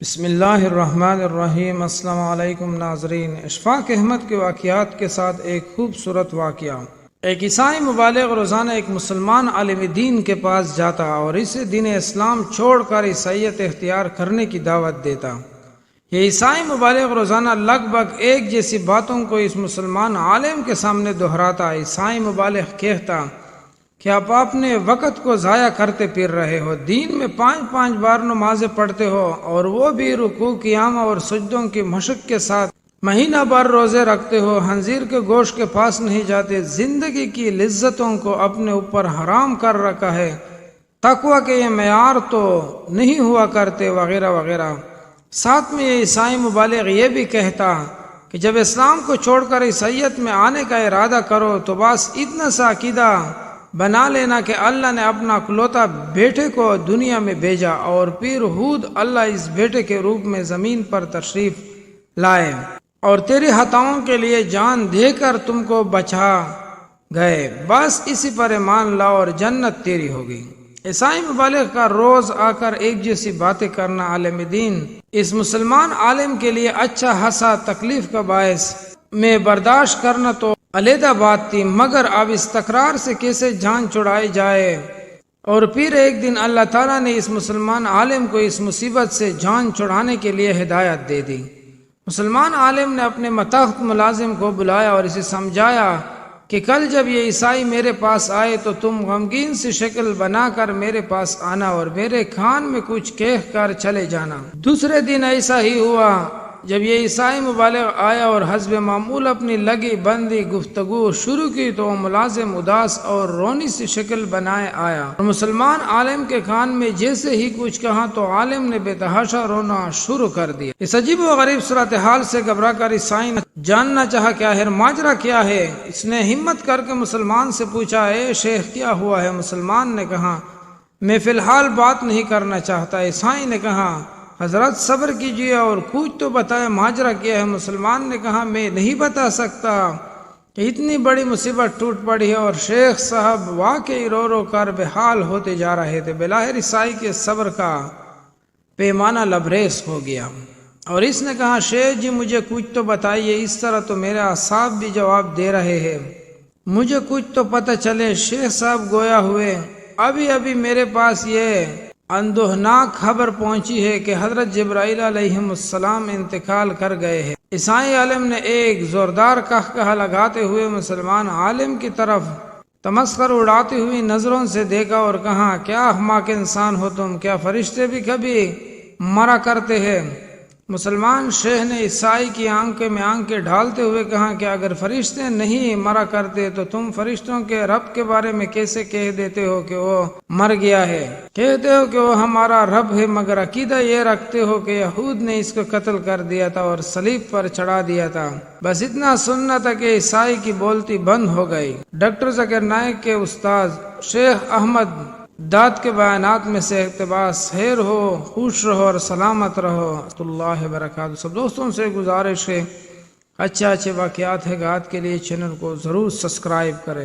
بسم اللہ الرحمن الرحیم۔ السلام علیکم ناظرین، اشفاق احمد کے واقعات کے ساتھ ایک خوبصورت واقعہ۔ ایک عیسائی مبالغ روزانہ ایک مسلمان عالم دین کے پاس جاتا اور اسے دین اسلام چھوڑ کر عیسائیت اختیار کرنے کی دعوت دیتا۔ یہ عیسائی مبالغ روزانہ لگ بھگ ایک جیسی باتوں کو اس مسلمان عالم کے سامنے دہراتا۔ عیسائی مبالغ کہتا کہ آپ اپنے وقت کو ضائع کرتے پھر رہے ہو، دین میں 5 بار نمازیں پڑھتے ہو اور وہ بھی رکوع قیام اور سجدوں کی مشق کے ساتھ، مہینہ بھر روزے رکھتے ہو، خنزیر کے گوشت کے پاس نہیں جاتے، زندگی کی لذتوں کو اپنے اوپر حرام کر رکھا ہے، تقوی کے یہ معیار تو نہیں ہوا کرتے، وغیرہ وغیرہ۔ ساتھ میں یہ عیسائی مبالغ یہ بھی کہتا کہ جب اسلام کو چھوڑ کر عیسائیت میں آنے کا ارادہ کرو تو بس اتنا سا عقیدہ بنا لینا کہ اللہ نے اپنا اکلوتا بیٹے کو دنیا میں بھیجا اور پھر خود اللہ اس بیٹے کے روپ میں زمین پر تشریف لائے اور تیری خطاؤں کے لیے جان دے کر تم کو بچا گئے، بس اسی پر ایمان لاؤ اور جنت تیری ہوگی۔ عیسائی مبالغ کا روز آ کر ایک جیسی باتیں کرنا عالم دین اس مسلمان عالم کے لیے اچھا خاصا تکلیف کا باعث میں برداشت کرنا تو علیحدہ بات تھی، مگر اب اس تکرار سے کیسے جان چھڑائی جائے؟ اور پھر ایک دن اللہ تعالیٰ نے اس مسلمان عالم کو اس مصیبت سے جان چھڑانے کے لیے ہدایت دے دی۔ مسلمان عالم نے اپنے متحد ملازم کو بلایا اور اسے سمجھایا کہ کل جب یہ عیسائی میرے پاس آئے تو تم غمگین سی شکل بنا کر میرے پاس آنا اور میرے کان میں کچھ کہہ کر چلے جانا۔ دوسرے دن ایسا ہی ہوا، جب یہ عیسائی مبالغ آیا اور حسب معمول اپنی لگی بندی گفتگو شروع کی تو وہ ملازم اداس اور رونی سی شکل بنائے آیا اور مسلمان عالم کے کان میں جیسے ہی کچھ کہا تو عالم نے بے تحاشا رونا شروع کر دیا۔ اس عجیب و غریب صورتحال سے گھبرا کر عیسائی نے جاننا چاہا کہ آخر ماجرا کیا ہے۔ اس نے ہمت کر کے مسلمان سے پوچھا، اے شیخ کیا ہوا ہے؟ مسلمان نے کہا، میں فی الحال بات نہیں کرنا چاہتا۔ عیسائی نے کہا، حضرت صبر کیجیے اور کچھ تو بتائے، ماجرا کیا ہے؟ مسلمان نے کہا، میں نہیں بتا سکتا کہ اتنی بڑی مصیبت ٹوٹ پڑی ہے اور شیخ صاحب واقعی رو رو کر بے حال ہوتے جا رہے تھے۔ بلاخر عیسائی کے صبر کا پیمانہ لبریز ہو گیا اور اس نے کہا، شیخ جی مجھے کچھ تو بتائیے، اس طرح تو میرے اعصاب بھی جواب دے رہے ہیں، مجھے کچھ تو پتہ چلے۔ شیخ صاحب گویا ہوئے، ابھی میرے پاس یہ اندوہناک خبر پہنچی ہے کہ حضرت جبرائیل علیہ السلام انتقال کر گئے ہیں۔ عیسائی عالم نے ایک زوردار قہقہہ لگاتے ہوئے مسلمان عالم کی طرف تمسخر اڑاتی ہوئی نظروں سے دیکھا اور کہا، کیا احمق انسان ہو تم، کیا فرشتے بھی کبھی مرا کرتے ہیں؟ مسلمان شیخ نے عیسائی کی آنکھیں میں آنکھیں ڈالتے ہوئے کہا کہ اگر فرشتے نہیں مرا کرتے تو تم فرشتوں کے رب کے بارے میں کیسے کہہ دیتے ہو کہ وہ مر گیا ہے؟ کہتے ہو کہ وہ ہمارا رب ہے مگر عقیدہ یہ رکھتے ہو کہ یہود نے اس کو قتل کر دیا تھا اور صلیب پر چڑھا دیا تھا۔ بس اتنا سننا تھا کہ عیسائی کی بولتی بند ہو گئی۔ ڈاکٹر ذکر نائک کے استاد شیخ احمد داد کے بیانات میں سے اقتباس، خیر ہو، خوش رہو اور سلامت رہو، اللہ وبرکاتہ۔ سب دوستوں سے گزارش ہے اچھے واقعات ہے گات کے لیے چینل کو ضرور سبسکرائب کریں۔